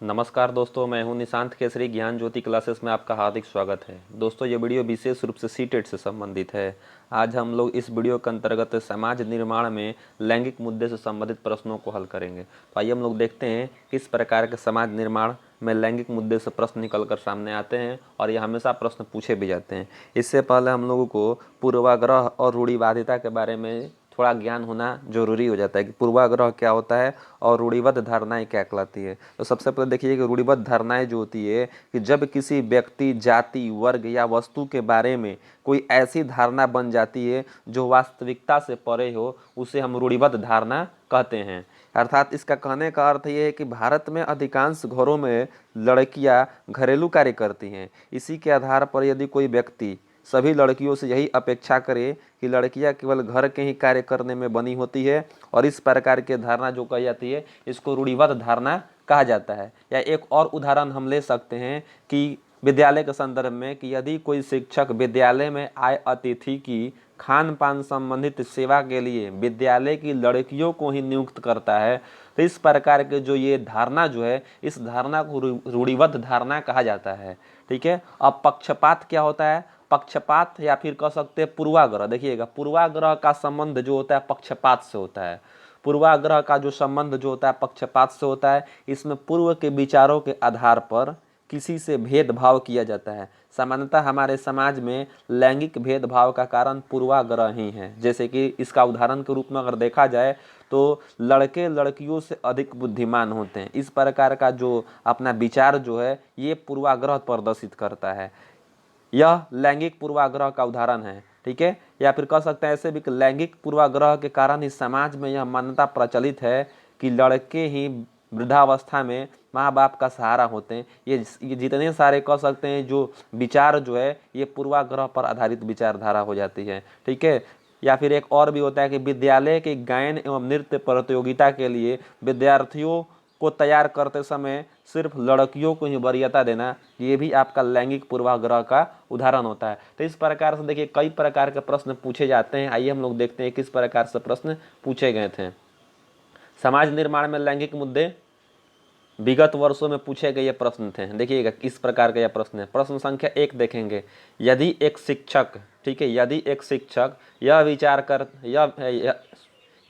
नमस्कार दोस्तों, मैं हूं निशांत केसरी। ज्ञान ज्योति क्लासेस में आपका हार्दिक स्वागत है। दोस्तों, ये वीडियो विशेष रूप से सीटेट से संबंधित है। आज हम लोग इस वीडियो के अंतर्गत समाज निर्माण में लैंगिक मुद्दे से संबंधित प्रश्नों को हल करेंगे। तो आइए हम लोग देखते हैं किस प्रकार के समाज निर्माण में लैंगिक मुद्दे से प्रश्न निकल कर सामने आते हैं और ये हमेशा प्रश्न पूछे भी जाते हैं। इससे पहले हम लोगों को पूर्वाग्रह और रूढ़िवादिता के बारे में थोड़ा ज्ञान होना जरूरी हो जाता है कि पूर्वाग्रह क्या होता है और रूढ़िबद्ध धारणाएं क्या कहलाती है। तो सबसे पहले देखिए कि रूढ़िबद्ध धारणाएं जो होती है कि जब किसी व्यक्ति, जाति, वर्ग या वस्तु के बारे में कोई ऐसी धारणा बन जाती है जो वास्तविकता से परे हो, उसे हम रूढ़िबद्ध धारणा कहते हैं। अर्थात इसका कहने का अर्थ ये है कि भारत में अधिकांश घरों में लड़कियां घरेलू कार्य करती हैं। इसी के आधार पर यदि कोई व्यक्ति सभी लड़कियों से यही अपेक्षा करे कि लड़कियां केवल घर के ही कार्य करने में बनी होती है और इस प्रकार की धारणा जो कही जाती है, इसको रूढ़िबद्ध धारणा कहा जाता है। या एक और उदाहरण हम ले सकते हैं कि विद्यालय के संदर्भ में कि यदि कोई शिक्षक विद्यालय में आए अतिथि की खान पान संबंधित सेवा के लिए विद्यालय की लड़कियों को ही नियुक्त करता है, तो इस प्रकार के जो ये धारणा जो है, इस धारणा को रूढ़िबद्ध धारणा कहा जाता है। ठीक है। अब पक्षपात क्या होता है? पक्षपात या फिर कह सकते हैं पूर्वाग्रह। देखिएगा, पूर्वाग्रह का संबंध जो होता है पक्षपात से होता है। पूर्वाग्रह का जो संबंध जो होता है पक्षपात से होता है। इसमें पूर्व के विचारों के आधार पर किसी से भेदभाव किया जाता है। सामान्यतः हमारे समाज में लैंगिक भेदभाव का कारण पूर्वाग्रह ही है। जैसे कि इसका उदाहरण के रूप में अगर देखा जाए तो लड़के लड़कियों से अधिक बुद्धिमान होते हैं। इस प्रकार का जो अपना विचार जो है, ये पूर्वाग्रह प्रदर्शित करता है। यह लैंगिक पूर्वाग्रह का उदाहरण है। ठीक है। या फिर कह सकते हैं ऐसे भी कि लैंगिक पूर्वाग्रह के कारण ही समाज में यह मान्यता प्रचलित है कि लड़के ही वृद्धावस्था में माँ बाप का सहारा होते हैं। ये जितने सारे कह सकते हैं जो विचार जो है, ये पूर्वाग्रह पर आधारित विचारधारा हो जाती है। ठीक है। या फिर एक और भी होता है कि विद्यालय के गायन एवं नृत्य प्रतियोगिता के लिए विद्यार्थियों को तैयार करते समय सिर्फ लड़कियों को ही वरीयता देना, ये भी आपका लैंगिक पूर्वाग्रह का उदाहरण होता है। तो इस प्रकार से देखिए कई प्रकार के प्रश्न पूछे जाते हैं। आइए हम लोग देखते हैं किस प्रकार से प्रश्न पूछे गए थे। समाज निर्माण में लैंगिक मुद्दे विगत वर्षों में पूछे गए प्रश्न थे। देखिएगा किस प्रकार का यह प्रश्न है। प्रश्न संख्या 1 देखेंगे। यदि एक शिक्षक, ठीक है, यदि एक शिक्षक यह विचार कर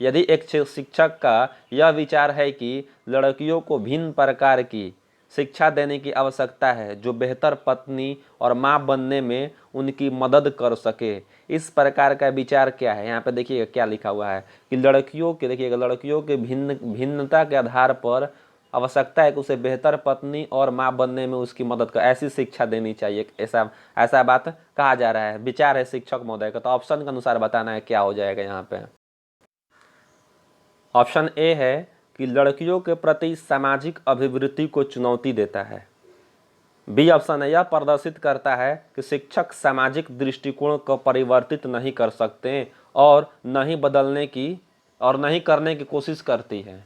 यदि एक शिक्षक का यह विचार है कि लड़कियों को भिन्न प्रकार की शिक्षा देने की आवश्यकता है जो बेहतर पत्नी और माँ बनने में उनकी मदद कर सके, इस प्रकार का विचार क्या है? यहाँ पे देखिएगा क्या लिखा हुआ है कि लड़कियों के, देखिएगा, लड़कियों के भिन्नता के आधार पर आवश्यकता है कि उसे बेहतर पत्नी और माँ बनने में उसकी मदद कर, ऐसी शिक्षा देनी चाहिए। ऐसा ऐसा बात कहा जा रहा है, विचार है शिक्षक महोदय का। तो ऑप्शन के अनुसार बताना है क्या हो जाएगा यहाँ पे। ऑप्शन ए है कि लड़कियों के प्रति सामाजिक अभिवृत्ति को चुनौती देता है। बी ऑप्शन है, यह प्रदर्शित करता है कि शिक्षक सामाजिक दृष्टिकोण को परिवर्तित नहीं कर सकते और नहीं करने की कोशिश करती है।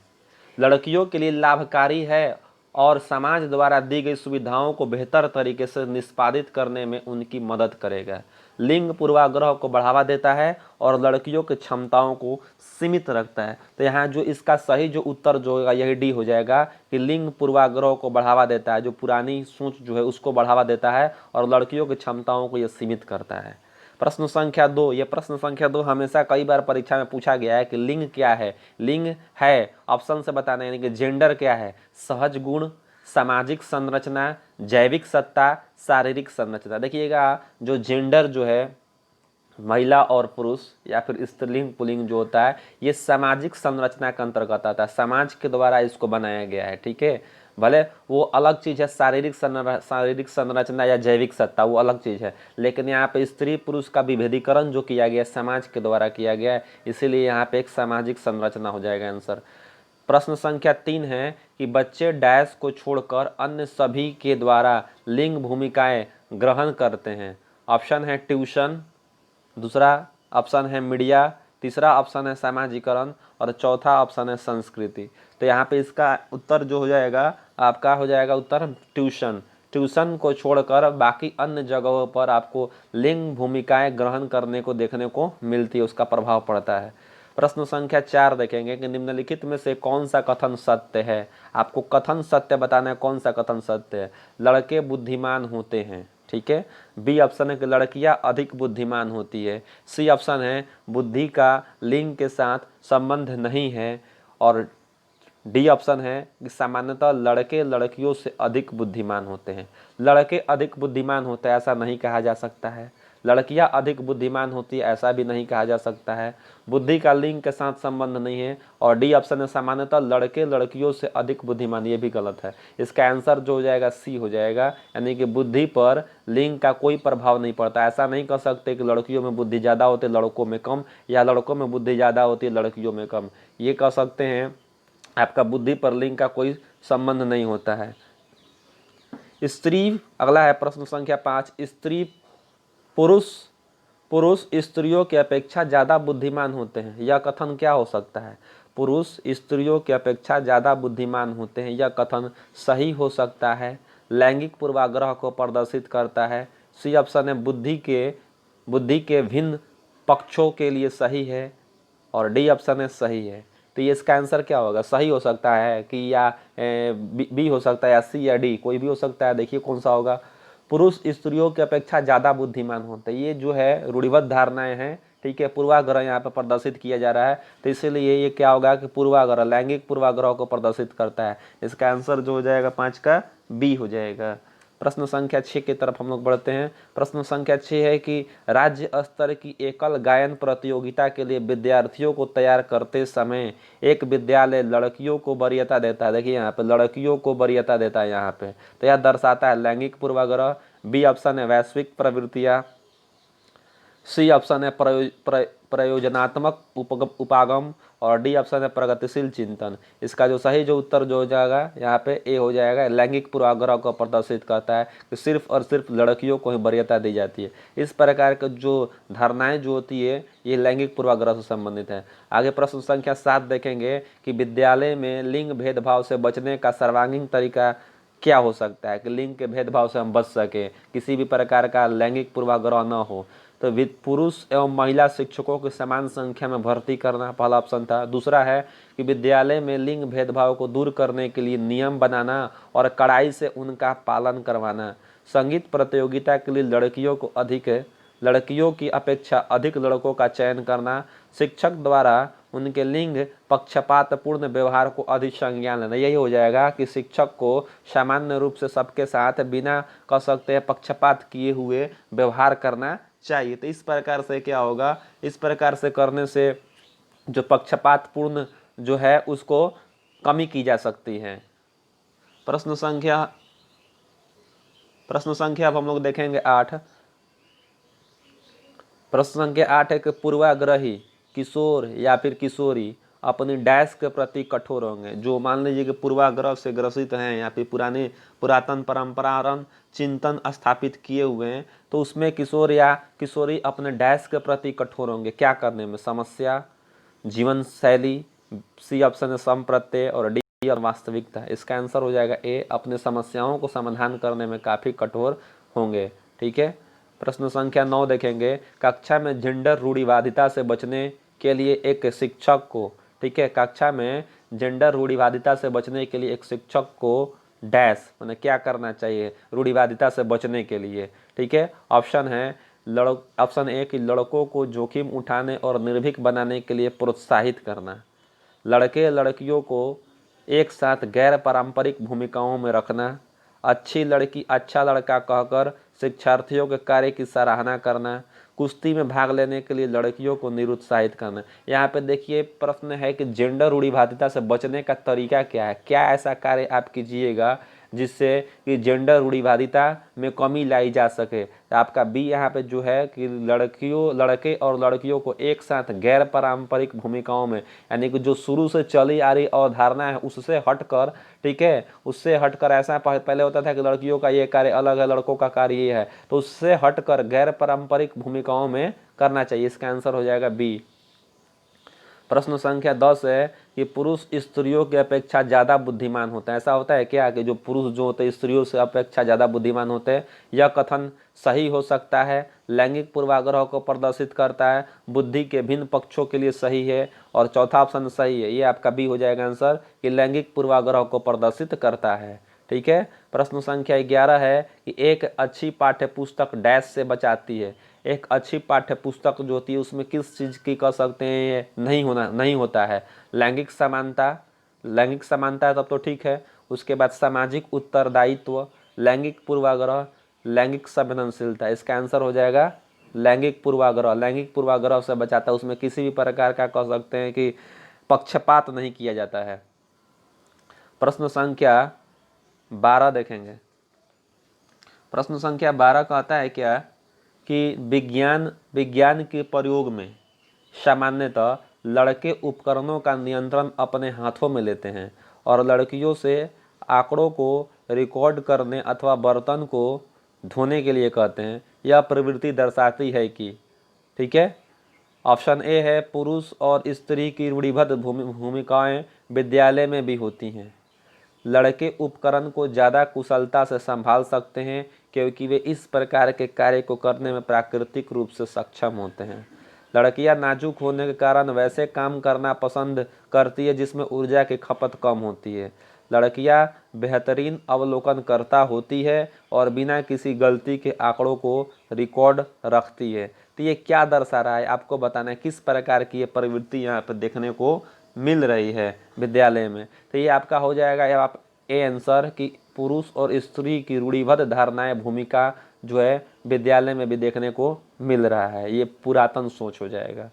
लड़कियों के लिए लाभकारी है और समाज द्वारा दी गई सुविधाओं को बेहतर तरीके से निष्पादित करने में उनकी मदद करेगा। लिंग पूर्वाग्रह को बढ़ावा देता है और लड़कियों की क्षमताओं को सीमित रखता है। तो यहाँ जो इसका सही जो उत्तर जो होगा यही डी हो जाएगा कि लिंग पूर्वाग्रह को बढ़ावा देता है, जो पुरानी सोच जो है उसको बढ़ावा देता है और लड़कियों की क्षमताओं को यह सीमित करता है। प्रश्न संख्या 2, ये प्रश्न संख्या 2 हमेशा कई बार परीक्षा में पूछा गया है कि लिंग क्या है। लिंग है ऑप्शन से बताना, यानी कि जेंडर क्या है? सहज गुण, सामाजिक संरचना, जैविक सत्ता, शारीरिक संरचना। देखिएगा जो जेंडर जो है, महिला और पुरुष या फिर स्त्रीलिंग पुल्लिंग जो होता है, ये सामाजिक संरचना के अंतर्गत आता है। समाज के द्वारा इसको बनाया गया है। ठीक है। भले वो अलग चीज़ है, शारीरिक संरचना या जैविक सत्ता वो अलग चीज़ है, लेकिन यहाँ पे स्त्री पुरुष का विभेदीकरण जो किया गया समाज के द्वारा किया गया है, इसीलिए यहाँ पे एक सामाजिक संरचना हो जाएगा आंसर। प्रश्न संख्या 3 है कि बच्चे डैश को छोड़कर अन्य सभी के द्वारा लिंग भूमिकाएं ग्रहण करते हैं। ऑप्शन है ट्यूशन, दूसरा ऑप्शन है मीडिया, तीसरा ऑप्शन है सामाजिकरण और चौथा ऑप्शन है संस्कृति। तो यहाँ पे इसका उत्तर जो हो जाएगा आपका हो जाएगा उत्तर ट्यूशन। ट्यूशन को छोड़कर बाकी अन्य जगहों पर आपको लिंग भूमिकाएं ग्रहण करने को देखने को मिलती है, उसका प्रभाव पड़ता है। प्रश्न संख्या 4 देखेंगे कि निम्नलिखित में से कौन सा कथन सत्य है। आपको कथन सत्य बताना है, कौन सा कथन सत्य है। लड़के बुद्धिमान होते हैं, ठीक है। बी ऑप्शन है कि लड़कियां अधिक बुद्धिमान होती है। सी ऑप्शन है बुद्धि का लिंग के साथ संबंध नहीं है। और डी ऑप्शन है कि सामान्यतः लड़के लड़कियों से अधिक बुद्धिमान होते हैं। लड़के अधिक बुद्धिमान होते हैं ऐसा नहीं कहा जा सकता है। लड़कियां अधिक बुद्धिमान होती है ऐसा भी नहीं कहा जा सकता है। बुद्धि का लिंग के साथ संबंध नहीं है। और डी ऑप्शन है सामान्यतः लड़के लड़कियों से अधिक बुद्धिमान, ये भी गलत है। इसका आंसर जो हो जाएगा सी हो जाएगा, यानी कि बुद्धि पर लिंग का कोई प्रभाव नहीं पड़ता। ऐसा नहीं कह सकते कि लड़कियों में बुद्धि ज़्यादा होती है लड़कों में कम, या लड़कों में बुद्धि ज़्यादा होती है लड़कियों में कम। ये कह सकते हैं आपका बुद्धि पर लिंग का कोई संबंध नहीं होता है। स्त्री, अगला है प्रश्न संख्या 5, स्त्री पुरुष स्त्रियों की अपेक्षा ज़्यादा बुद्धिमान होते हैं, यह कथन क्या हो सकता है। पुरुष स्त्रियों की अपेक्षा ज़्यादा बुद्धिमान होते हैं, यह कथन सही हो सकता है। लैंगिक पूर्वाग्रह को प्रदर्शित करता है। सी ऑप्शन है बुद्धि के भिन्न पक्षों के लिए सही है। और डी ऑप्शन है सही है। तो ये इसका आंसर क्या होगा, सही हो सकता है कि या बी हो सकता है, या सी या डी, कोई भी हो सकता है। देखिए कौन सा होगा। पुरुष स्त्रियों की अपेक्षा ज़्यादा बुद्धिमान होते हैं, ये जो है रूढ़िबद्ध धारणाएं हैं, ठीक है। पूर्वाग्रह यहाँ पर प्रदर्शित किया जा रहा है, तो इसीलिए ये क्या होगा कि पूर्वाग्रह, लैंगिक पूर्वाग्रह को प्रदर्शित करता है। इसका आंसर जो हो जाएगा 5 का बी हो जाएगा। प्रश्न संख्या 6 की तरफ हम लोग बढ़ते हैं। प्रश्न संख्या 6 है कि राज्य स्तर की एकल गायन प्रतियोगिता के लिए विद्यार्थियों को तैयार करते समय एक विद्यालय लड़कियों को वरीयता देता है। देखिए यहाँ पे लड़कियों को वरीयता देता है यहाँ पे, तो यह दर्शाता है लैंगिक पूर्वाग्रह। बी ऑप्शन है वैश्विक प्रवृत्तियाँ। सी ऑप्शन है प्रयोजनात्मक उपागम। और डी ऑप्शन है प्रगतिशील चिंतन। इसका जो सही जो उत्तर जो हो जाएगा यहाँ पे ए हो जाएगा। लैंगिक पूर्वाग्रह को प्रदर्शित करता है कि सिर्फ और सिर्फ लड़कियों को ही वरीयता दी जाती है। इस प्रकार के जो धारणाएं जो होती है ये लैंगिक पूर्वाग्रह से संबंधित है। आगे प्रश्न संख्या 7 देखेंगे कि विद्यालय में लिंग भेदभाव से बचने का सर्वांगीण तरीका क्या हो सकता है, कि लिंग के भेदभाव से हम बच सके, किसी भी प्रकार का लैंगिक पूर्वाग्रह न हो। तो पुरुष एवं महिला शिक्षकों की समान संख्या में भर्ती करना पहला ऑप्शन था। दूसरा है कि विद्यालय में लिंग भेदभाव को दूर करने के लिए नियम बनाना और कड़ाई से उनका पालन करवाना। संगीत प्रतियोगिता के लिए लड़कियों की अपेक्षा अधिक लड़कों का चयन करना। शिक्षक द्वारा उनके लिंग पक्षपातपूर्ण व्यवहार को अधिक संज्ञान लेना। यही हो जाएगा कि शिक्षक को सामान्य रूप से सबके साथ बिना कह सकते हैं पक्षपात किए हुए व्यवहार करना चाहिए। तो इस प्रकार से क्या होगा, इस प्रकार से करने से जो पक्षपातपूर्ण जो है उसको कमी की जा सकती है। प्रश्न संख्या अब हम लोग देखेंगे 8। प्रश्न संख्या 8 है कि पूर्वाग्रही किशोर या फिर किशोरी अपनी डैश के प्रति कठोर होंगे। जो मान लीजिए कि पूर्वाग्रह से ग्रसित हैं या फिर पुरातन परंपरागत चिंतन स्थापित किए हुए हैं, तो उसमें किशोर या किशोरी अपने डैश के प्रति कठोर होंगे। क्या करने में, समस्या, जीवन शैली। सी ऑप्शन है संप्रत्यय। और डी और वास्तविकता। इसका आंसर हो जाएगा ए, अपने समस्याओं को समाधान करने में काफ़ी कठोर होंगे, ठीक है। प्रश्न संख्या 9 देखेंगे। कक्षा में जेंडर रूढ़िवादिता से बचने के लिए एक शिक्षक को, ठीक है, कक्षा में जेंडर रूढ़िवादिता से बचने के लिए एक शिक्षक को डैश मैंने क्या करना चाहिए रूढ़िवादिता से बचने के लिए, ठीक है। ऑप्शन ए कि लड़कों को जोखिम उठाने और निर्भीक बनाने के लिए प्रोत्साहित करना। लड़के लड़कियों को एक साथ गैर पारंपरिक भूमिकाओं में रखना। अच्छी लड़की अच्छा लड़का कहकर शिक्षार्थियों के कार्य की सराहना करना। कुश्ती में भाग लेने के लिए लड़कियों को निरुत्साहित करना। यहाँ पे देखिए प्रश्न है कि जेंडर रूढ़िवादिता से बचने का तरीका क्या है, क्या ऐसा कार्य आप कीजिएगा जिससे कि जेंडर रूढ़िवादिता में कमी लाई जा सके। आपका बी यहाँ पे जो है कि लड़के और लड़कियों को एक साथ गैर पारंपरिक भूमिकाओं में, यानी कि जो शुरू से चली आ रही अवधारणा है उससे हटकर, ठीक है, उससे हटकर ऐसा पहले होता था कि लड़कियों का ये कार्य अलग है लड़कों का कार्य ये है, तो उससे हटकर गैर पारंपरिक भूमिकाओं में करना चाहिए। इसका आंसर हो जाएगा बी। प्रश्न संख्या 10 है कि पुरुष स्त्रियों की अपेक्षा ज़्यादा बुद्धिमान होता है। ऐसा होता है क्या कि जो पुरुष जो होते हैं स्त्रियों से अपेक्षा ज़्यादा बुद्धिमान होते हैं? यह कथन सही हो सकता है, लैंगिक पूर्वाग्रह को प्रदर्शित करता है, बुद्धि के भिन्न पक्षों के लिए सही है, और चौथा ऑप्शन सही है। ये आपका बी हो जाएगा आंसर कि लैंगिक पूर्वाग्रह को प्रदर्शित करता है। ठीक है। प्रश्न संख्या 11 है कि एक अच्छी पाठ्य पुस्तक डैश से बचाती है। एक अच्छी पाठ्य पुस्तक जो होती है उसमें किस चीज़ की कह सकते हैं ये नहीं होता है? लैंगिक समानता है तब तो ठीक है। उसके बाद सामाजिक उत्तरदायित्व, लैंगिक पूर्वाग्रह, लैंगिक संवेदनशीलता। इसका आंसर हो जाएगा लैंगिक पूर्वाग्रह। लैंगिक पूर्वाग्रह से बचाता है, उसमें किसी भी प्रकार का कह सकते हैं कि पक्षपात नहीं किया जाता है। प्रश्न संख्या 12 देखेंगे। प्रश्न संख्या 12 कहता है क्या कि विज्ञान के प्रयोग में सामान्यतः लड़के उपकरणों का नियंत्रण अपने हाथों में लेते हैं और लड़कियों से आंकड़ों को रिकॉर्ड करने अथवा बर्तन को धोने के लिए कहते हैं। यह प्रवृत्ति दर्शाती है कि, ठीक है। ऑप्शन ए है पुरुष और स्त्री की रूढ़िबद्ध भूमिकाएं विद्यालय में भी होती हैं। लड़के उपकरण को ज़्यादा कुशलता से संभाल सकते हैं क्योंकि वे इस प्रकार के कार्य को करने में प्राकृतिक रूप से सक्षम होते हैं। लड़कियां नाजुक होने के कारण वैसे काम करना पसंद करती है जिसमें ऊर्जा की खपत कम होती है। लड़कियां बेहतरीन अवलोकनकर्ता होती है और बिना किसी गलती के आंकड़ों को रिकॉर्ड रखती है। तो ये क्या दर्शा रहा है आपको बताना है, किस प्रकार की ये प्रवृत्ति यहाँ पर देखने को मिल रही है विद्यालय में। तो ये आपका हो जाएगा या आप ए आंसर कि पुरुष और स्त्री की रूढ़िबद्ध धारणाएं भूमिका जो है विद्यालय में भी देखने को मिल रहा है। ये पुरातन सोच हो जाएगा।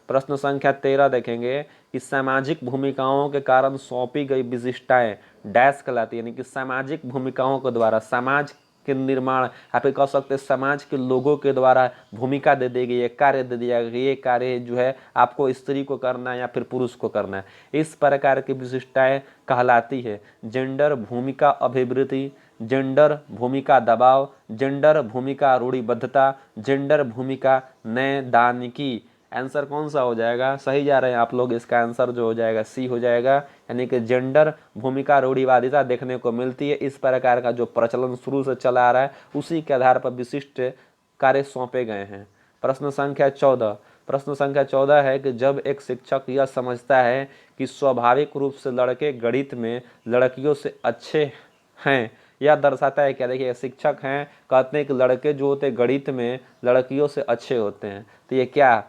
प्रश्न संख्या 13 देखेंगे कि सामाजिक भूमिकाओं के कारण सौंपी गई विशिष्टताएं डैश कहलाती है। यानी कि सामाजिक भूमिकाओं के द्वारा समाज के निर्माण, आप कह सकते हैं समाज के लोगों के द्वारा भूमिका दे दी गई है, कार्य दे दिया गया, ये कार्य जो है आपको स्त्री को करना है या फिर पुरुष को करना है। इस प्रकार की विशिष्टताएं कहलाती है जेंडर भूमिका अभिवृद्धि, जेंडर भूमिका दबाव, जेंडर भूमिका रूढ़िबद्धता, जेंडर भूमिका नैदानिकी। आंसर कौन सा हो जाएगा? सही जा रहे हैं आप लोग। इसका आंसर जो हो जाएगा सी हो जाएगा, यानी कि जेंडर भूमिका रूढ़िवादिता देखने को मिलती है। इस प्रकार का जो प्रचलन शुरू से चला आ रहा है उसी के आधार पर विशिष्ट कार्य सौंपे गए हैं। प्रश्न संख्या 14 है कि जब एक शिक्षक यह समझता है कि स्वाभाविक रूप से लड़के गणित में लड़कियों से अच्छे हैं, यह दर्शाता है क्या? देखिए शिक्षक हैं, कहते हैं कि लड़के जो होते हैं गणित में लड़कियों से अच्छे होते हैं। तो ये क्या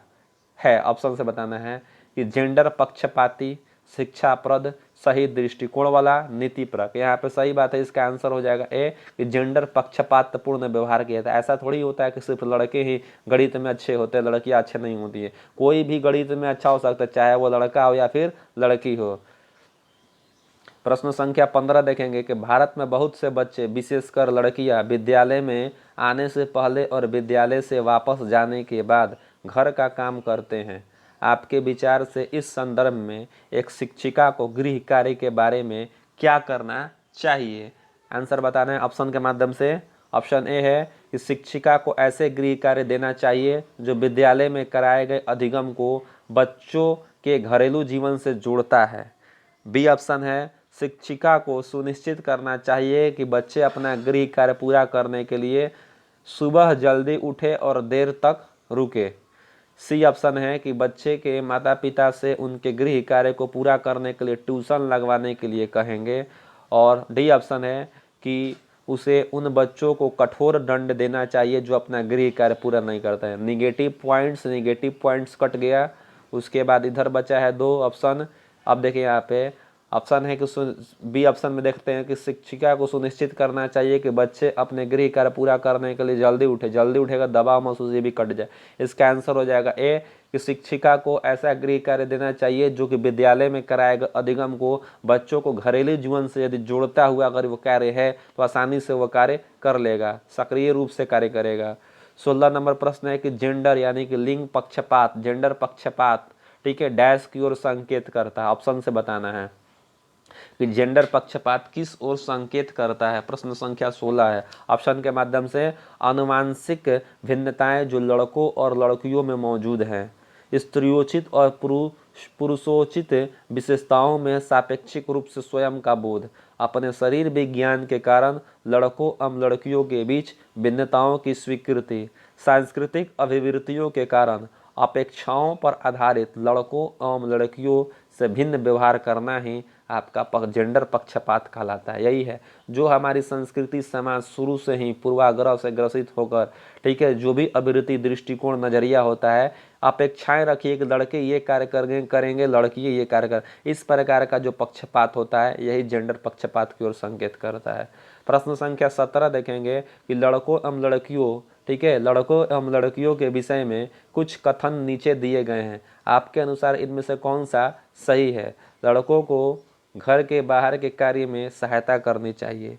है? ऑप्शन से बताना है कि जेंडर पक्षपाती, शिक्षाप्रद, सही दृष्टिकोण वाला, नीतिपरक। यहाँ पे सही बात है, इसका आंसर हो जाएगा ए कि जेंडर पक्षपातपूर्ण व्यवहार किया था। ऐसा थोड़ी होता है कि सिर्फ लड़के ही गणित में अच्छे होते हैं, लड़कियां अच्छे नहीं होती है। कोई भी गणित में अच्छा हो सकता है, चाहे वो लड़का हो या फिर लड़की हो। प्रश्न संख्या 15 देखेंगे कि भारत में बहुत से बच्चे विशेषकर लड़कियां विद्यालय में आने से पहले और विद्यालय से वापस जाने के बाद घर का काम करते हैं। आपके विचार से इस संदर्भ में एक शिक्षिका को गृह कार्य के बारे में क्या करना चाहिए? आंसर बताना है ऑप्शन के माध्यम से। ऑप्शन ए है कि शिक्षिका को ऐसे गृह कार्य देना चाहिए जो विद्यालय में कराए गए अधिगम को बच्चों के घरेलू जीवन से जोड़ता है। बी ऑप्शन है शिक्षिका को सुनिश्चित करना चाहिए कि बच्चे अपना गृह कार्य पूरा करने के लिए सुबह जल्दी उठे और देर तक रुके। सी ऑप्शन है कि बच्चे के माता पिता से उनके गृह कार्य को पूरा करने के लिए ट्यूशन लगवाने के लिए कहेंगे। और डी ऑप्शन है कि उसे उन बच्चों को कठोर दंड देना चाहिए जो अपना गृह कार्य पूरा नहीं करता है। निगेटिव पॉइंट्स कट गया। उसके बाद इधर बचा है दो ऑप्शन। अब देखिए यहाँ पे ऑप्शन है कि बी ऑप्शन में देखते हैं कि शिक्षिका को सुनिश्चित करना चाहिए कि बच्चे अपने गृह कार्य पूरा करने के लिए जल्दी उठेगा, दबाव महसूस, ये भी कट जाए। इसका आंसर हो जाएगा ए कि शिक्षिका को ऐसा गृह कार्य देना चाहिए जो कि विद्यालय में कराए गए अधिगम को बच्चों को घरेलू जीवन से यदि जोड़ता हुआ अगर वो कार्य है तो आसानी से वो कार्य कर लेगा, सक्रिय रूप से कार्य करेगा। 16 नंबर प्रश्न है कि जेंडर यानी कि लिंग पक्षपात, जेंडर पक्षपात, ठीक है, डैश की ओर संकेत करता है। ऑप्शन से बताना है कि जेंडर पक्षपात किस ओर संकेत करता है। प्रश्न संख्या 16 है। ऑप्शन के माध्यम से आनुवांशिक भिन्नताएं जो लड़कों और लड़कियों में मौजूद हैं, स्त्रियोचित और पुरुषोचित विशेषताओं में सापेक्षिक रूप से स्वयं का बोध, अपने शरीर विज्ञान के कारण लड़कों एवं लड़कियों के बीच भिन्नताओं की स्वीकृति, सांस्कृतिक अभिवृत्तियों के कारण अपेक्षाओं पर आधारित लड़कों एवं लड़कियों से भिन्न व्यवहार करना ही आपका जेंडर पक्षपात कहलाता है। यही है जो हमारी संस्कृति समाज शुरू से ही पूर्वाग्रह से ग्रसित होकर, ठीक है, जो भी अभिवृत्ति दृष्टिकोण नजरिया होता है, अपेक्षाएं रखिए कि लड़के ये कार्य करेंगे, लड़की ये कार्य कर, इस प्रकार का जो पक्षपात होता है यही जेंडर पक्षपात की ओर संकेत करता है। प्रश्न संख्या 17 देखेंगे कि लड़कों एवं लड़कियों, ठीक है, लड़कों एवं लड़कियों के विषय में कुछ कथन नीचे दिए गए हैं, आपके अनुसार इनमें से कौन सा सही है? लड़कों को घर के बाहर के कार्य में सहायता करनी चाहिए,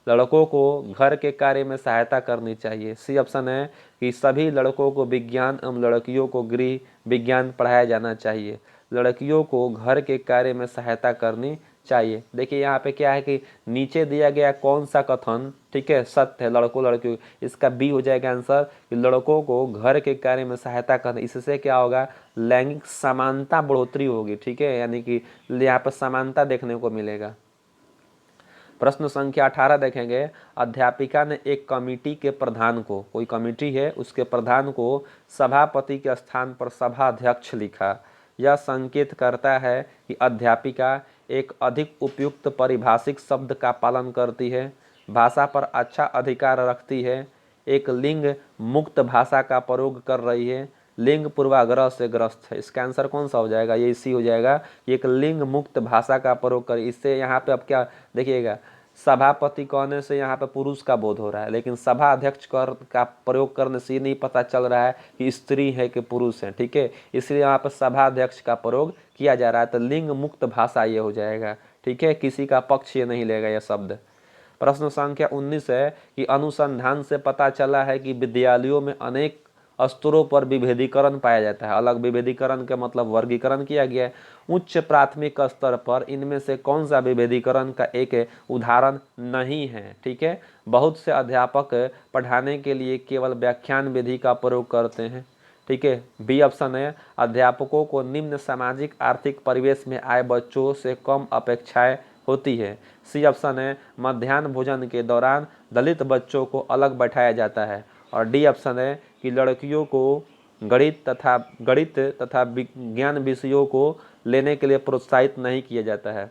लड़कों को घर के कार्य में सहायता करनी चाहिए। सी ऑप्शन है कि सभी लड़कों को विज्ञान एवं लड़कियों को गृह विज्ञान पढ़ाया जाना चाहिए, लड़कियों को घर के कार्य में सहायता करनी चाहिए। देखिए यहाँ पे क्या है कि नीचे दिया गया कौन सा कथन, ठीक है, सत्य है लड़कों लड़कियों, इसका बी हो जाएगा आंसर कि लड़कों को घर के कार्य में सहायता करना। इससे क्या होगा? लैंगिक समानता बढ़ोतरी होगी, ठीक है, यानी कि यहाँ पर समानता देखने को मिलेगा। प्रश्न संख्या 18 देखेंगे, अध्यापिका ने एक कमेटी के प्रधान को, कोई कमेटी है उसके प्रधान को सभापति के स्थान पर सभा अध्यक्ष लिखा। यह संकेत करता है कि अध्यापिका एक अधिक उपयुक्त पारिभाषिक शब्द का पालन करती है, भाषा पर अच्छा अधिकार रखती है, एक लिंग मुक्त भाषा का प्रयोग कर रही है, लिंग पूर्वाग्रह से ग्रस्त है। इसका आंसर कौन सा हो जाएगा? ये इसी हो जाएगा, एक लिंग मुक्त भाषा का प्रयोग कर। इससे यहाँ पे अब क्या देखिएगा, सभापति कहने से यहाँ पे पुरुष का बोध हो रहा है, लेकिन सभा अध्यक्ष का प्रयोग करने से ये नहीं पता चल रहा है कि स्त्री है कि पुरुष है, ठीक है, इसलिए यहाँ पे सभा अध्यक्ष का प्रयोग किया जा रहा है। तो लिंग मुक्त भाषा ये हो जाएगा, ठीक है, किसी का पक्ष ये नहीं लेगा यह शब्द। प्रश्न संख्या 19 है कि अनुसंधान से पता चला है कि विद्यालयों में अनेक स्तरों पर विभेदीकरण पाया जाता है। अलग विभेदीकरण का मतलब वर्गीकरण किया गया है। उच्च प्राथमिक स्तर पर इनमें से कौन सा विभेदीकरण का एक उदाहरण नहीं है? ठीक है, बहुत से अध्यापक पढ़ाने के लिए केवल व्याख्यान विधि का प्रयोग करते हैं। ठीक है, बी ऑप्शन है, अध्यापकों को निम्न सामाजिक आर्थिक परिवेश में आए बच्चों से कम अपेक्षाएं होती है। सी ऑप्शन है, मध्याह्न भोजन के दौरान दलित बच्चों को अलग बैठाया जाता है। और डी ऑप्शन है कि लड़कियों को गणित तथा विज्ञान विषयों को लेने के लिए प्रोत्साहित नहीं किया जाता है।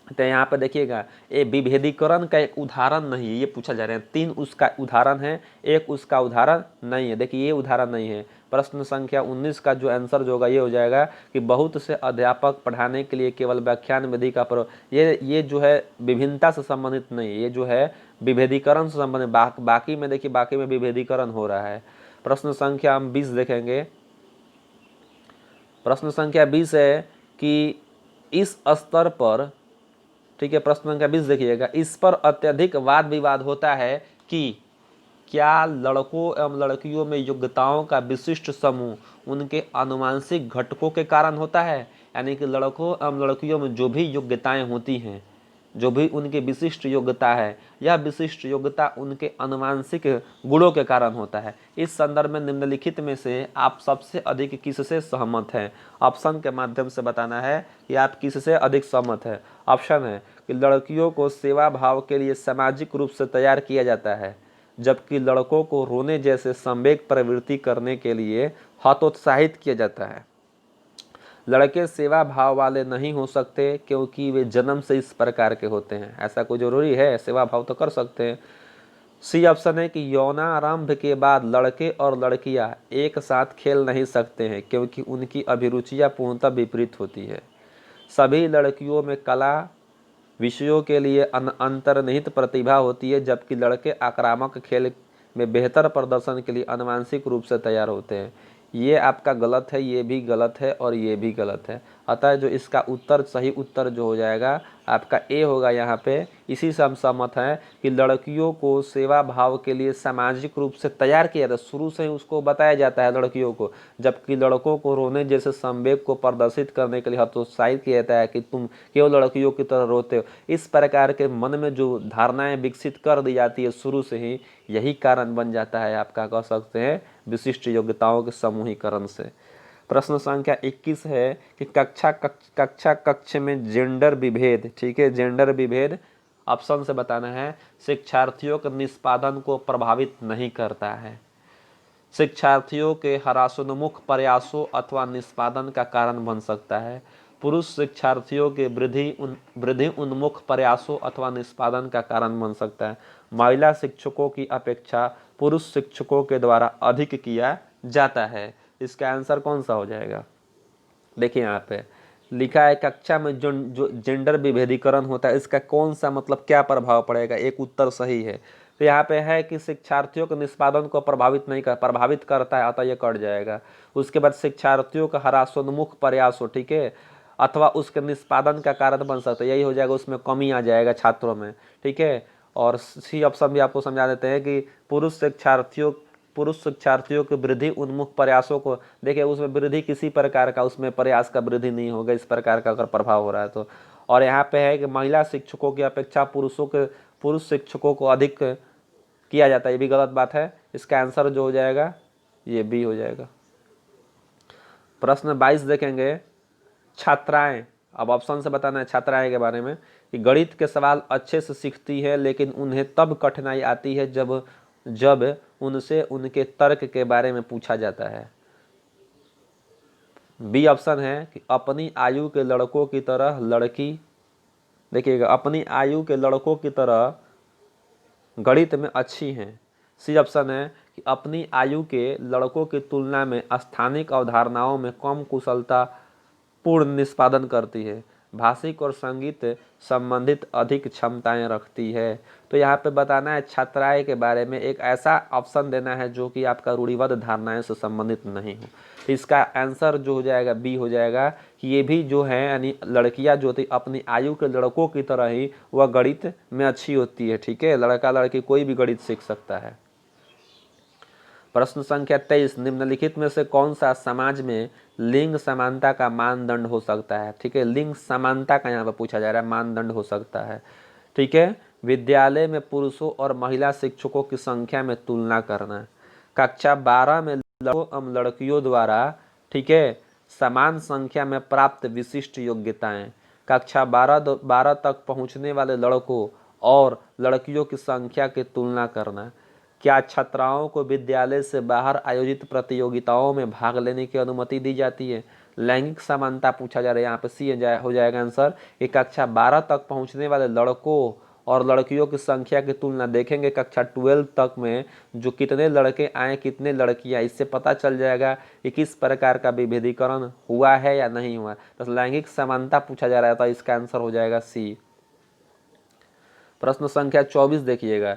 तो यहाँ पे देखिएगा, ये विभेदीकरण का एक उदाहरण नहीं है, ये पूछा जा रहा है। 3 उसका उदाहरण है, एक उसका उदाहरण नहीं है। देखिए ये उदाहरण नहीं है। प्रश्न संख्या 19 का जो आंसर जो होगा ये हो जाएगा कि बहुत से अध्यापक पढ़ाने के लिए केवल व्याख्यान विधि का प्रयोग, ये जो है विभिन्नता से संबंधित नहीं, ये जो है विभेदीकरण से संबंधित। बाकी में देखिए, बाकी में विभेदीकरण हो रहा है। प्रश्न संख्या हम 20 देखेंगे। प्रश्न संख्या 20 है कि इस स्तर पर, ठीक है, प्रश्न संख्या 20 देखिएगा, इस पर अत्यधिक वाद विवाद होता है कि क्या लड़कों एवं लड़कियों में योग्यताओं का विशिष्ट समूह उनके आनुवंशिक घटकों के कारण होता है। यानी कि लड़कों एवं लड़कियों में जो भी योग्यताएं होती हैं, जो भी उनकी विशिष्ट योग्यता है, यह विशिष्ट योग्यता उनके आनुवंशिक गुणों के कारण होता है। इस संदर्भ में निम्नलिखित में से आप सबसे अधिक किससे सहमत हैं? ऑप्शन के माध्यम से बताना है कि आप किससे अधिक सहमत हैं। ऑप्शन है कि लड़कियों को सेवा भाव के लिए सामाजिक रूप से तैयार किया जाता है, जबकि लड़कों को रोने जैसे संवेग प्रवृत्ति करने के लिए हतोत्साहित किया जाता है। लड़के सेवा भाव वाले नहीं हो सकते क्योंकि वे जन्म से इस प्रकार के होते हैं। ऐसा कोई जरूरी है? सेवा भाव तो कर सकते हैं। सी ऑप्शन है कि यौनारंभ के बाद लड़के और लड़कियां एक साथ खेल नहीं सकते हैं क्योंकि उनकी अभिरुचियां पूर्णतः विपरीत होती है। सभी लड़कियों में कला विषयों के लिए अंतर्निहित प्रतिभा होती है, जबकि लड़के आक्रामक खेल में बेहतर प्रदर्शन के लिए आनुवंशिक रूप से तैयार होते हैं। ये आपका गलत है, ये भी गलत है और ये भी गलत है। अतः जो इसका उत्तर, सही उत्तर जो हो जाएगा आपका ए होगा यहाँ पे। इसी से हम सहमत हैं कि लड़कियों को सेवा भाव के लिए सामाजिक रूप से तैयार किया जाता है, शुरू से ही उसको बताया जाता है लड़कियों को, जबकि लड़कों को रोने जैसे संवेग को प्रदर्शित करने के लिए हतोत्साहित किया जाता है कि तुम क्यों लड़कियों की तरह रोते हो। इस प्रकार के मन में जो धारणाएं विकसित कर दी जाती है शुरू से ही, यही कारण बन जाता है आपका, कह सकते हैं, विशिष्ट योग्यताओं के समूहीकरण से। प्रश्न संख्या 21 है कि कक्षा कक्ष में जेंडर विभेद, ठीक है, जेंडर विभेद ऑप्शन से बताना है, शिक्षार्थियों के निष्पादन को प्रभावित नहीं करता है, शिक्षार्थियों के हरासोन्मुख प्रयासों अथवा निष्पादन का कारण बन सकता है, पुरुष शिक्षार्थियों के वृद्धि उन्मुख प्रयासों अथवा निष्पादन का कारण बन सकता है, महिला शिक्षकों की अपेक्षा पुरुष शिक्षकों के द्वारा अधिक किया जाता है। इसका आंसर कौन सा हो जाएगा? देखिए यहाँ पे लिखा है कक्षा में जो जेंडर विभेदीकरण होता है इसका कौन सा मतलब क्या प्रभाव पड़ेगा, एक उत्तर सही है। तो यहाँ पे है कि शिक्षार्थियों के निष्पादन को प्रभावित करता है, अतः ये कट जाएगा। उसके बाद शिक्षार्थियों का हरासोन्मुख प्रयास हो, ठीक है, अथवा उसके निष्पादन का कारण बन सकता है, यही हो जाएगा, उसमें कमी आ जाएगा छात्रों में, ठीक है। और सी ऑप्शन भी आपको समझा देते हैं कि पुरुष शिक्षार्थियों के वृद्धि उन्मुख प्रयासों को, देखिए उसमें वृद्धि किसी प्रकार का, उसमें प्रयास का वृद्धि नहीं होगा, इस प्रकार का अगर प्रभाव हो रहा है तो। और यहाँ पे है कि महिला शिक्षकों की अपेक्षा पुरुष शिक्षकों को अधिक किया जाता है, ये भी गलत बात है। इसका आंसर जो हो जाएगा ये बी हो जाएगा। प्रश्न 22 देखेंगे, छात्राएं, अब ऑप्शन से बताना है छात्राएं के बारे में कि गणित के सवाल अच्छे से सीखती है लेकिन उन्हें तब कठिनाई आती है जब उनसे उनके तर्क के बारे में पूछा जाता है। बी ऑप्शन है कि अपनी आयु के लड़कों की तरह लड़की, देखिएगा, अपनी आयु के लड़कों की तरह गणित में अच्छी हैं। सी ऑप्शन है कि अपनी आयु के लड़कों की तुलना में स्थानिक अवधारणाओं में कम कुशलता पूर्ण निष्पादन करती है, भाषिक और संगीत संबंधित अधिक क्षमताएं रखती है। तो यहाँ पे बताना है छात्राएं के बारे में, एक ऐसा ऑप्शन देना है जो कि आपका रूढ़िबद्ध धारणाएं से संबंधित नहीं हो। तो इसका आंसर जो हो जाएगा बी हो जाएगा कि ये भी जो है यानी लड़कियां जो थी अपनी आयु के लड़कों की तरह ही वह गणित में अच्छी होती है, ठीक है, लड़का लड़की कोई भी गणित सीख सकता है। प्रश्न संख्या 23, निम्नलिखित में से कौन सा समाज में लिंग समानता का मानदंड हो सकता है, ठीक है, लिंग समानता का यहाँ पर पूछा जा रहा है, मानदंड हो सकता है, ठीक है। विद्यालय में पुरुषों और महिला शिक्षकों की संख्या में तुलना करना, कक्षा 12 में लड़कों एवं लड़कियों द्वारा, ठीक है, समान संख्या में प्राप्त विशिष्ट योग्यताएं, कक्षा 12 तक पहुंचने वाले लड़कों और लड़कियों की संख्या की तुलना करना, क्या छात्राओं को विद्यालय से बाहर आयोजित प्रतियोगिताओं में भाग लेने की अनुमति दी जाती है, लैंगिक समानता पूछा जा रहा है, यहाँ पे सी हो जाएगा आंसर कि कक्षा 12 तक पहुंचने वाले लड़कों और लड़कियों की संख्या की तुलना, देखेंगे कक्षा 12 तक में जो कितने लड़के आए कितने लड़कियां, इससे पता चल जाएगा कि किस प्रकार का विभेदीकरण हुआ है या नहीं हुआ। तो लैंगिक समानता पूछा जा रहा था, इसका आंसर हो जाएगा सी। प्रश्न संख्या 24 देखिएगा,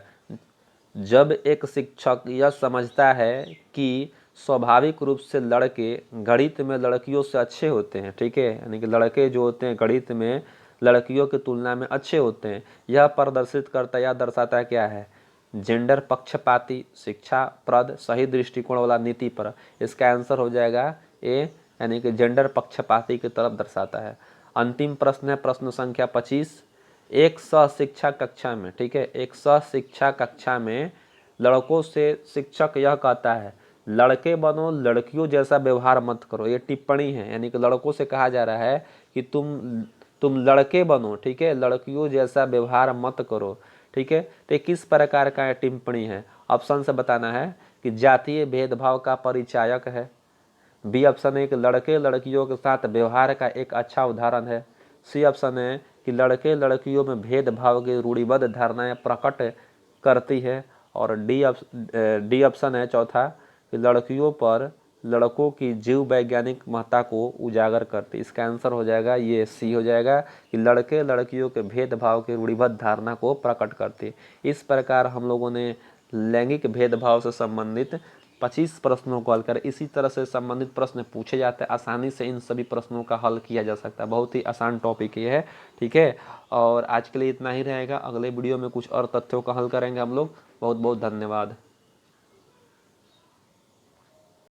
जब एक शिक्षक यह समझता है कि स्वाभाविक रूप से लड़के गणित में लड़कियों से अच्छे होते हैं, ठीक है, यानी कि लड़के जो होते हैं गणित में लड़कियों की तुलना में अच्छे होते हैं, यह प्रदर्शित करता या दर्शाता है क्या है, जेंडर पक्षपाती, शिक्षाप्रद, सही दृष्टिकोण वाला नीति पर। इसका आंसर हो जाएगा ए, यानी कि जेंडर पक्षपाती की तरफ दर्शाता है। अंतिम प्रश्न है प्रश्न संख्या 25, एक सहशिक्षा कक्षा में, ठीक है, एक सहशिक्षा कक्षा में लड़कों से शिक्षक यह कहता है लड़के बनो, लड़कियों जैसा व्यवहार मत करो, ये टिप्पणी है, यानी कि लड़कों से कहा जा रहा है कि तुम लड़के बनो, ठीक है, लड़कियों जैसा व्यवहार मत करो, ठीक है। तो किस प्रकार का टिप्पणी है, ऑप्शन से बताना है कि जातीय भेदभाव का परिचायक है, बी ऑप्शन है कि लड़के लड़कियों के साथ व्यवहार का एक अच्छा उदाहरण है, सी ऑप्शन है कि लड़के लड़कियों में भेदभाव की रूढ़िबद्ध धारणाएं प्रकट करती है, और डी ऑप्शन है चौथा कि लड़कियों पर लड़कों की जीव वैज्ञानिक महत्ता को उजागर करती। इसका आंसर हो जाएगा ये सी हो जाएगा कि लड़के लड़कियों के भेदभाव की रूढ़िबद्ध धारणा को प्रकट करती। इस प्रकार हम लोगों ने लैंगिक भेदभाव से संबंधित 25 प्रश्नों को हल कर, इसी तरह से संबंधित प्रश्न पूछे जाते हैं, आसानी से इन सभी प्रश्नों का हल किया जा सकता है, बहुत ही आसान टॉपिक ये है, ठीक है। और आज के लिए इतना ही रहेगा, अगले वीडियो में कुछ और तथ्यों का हल करेंगे हम लोग। बहुत बहुत धन्यवाद।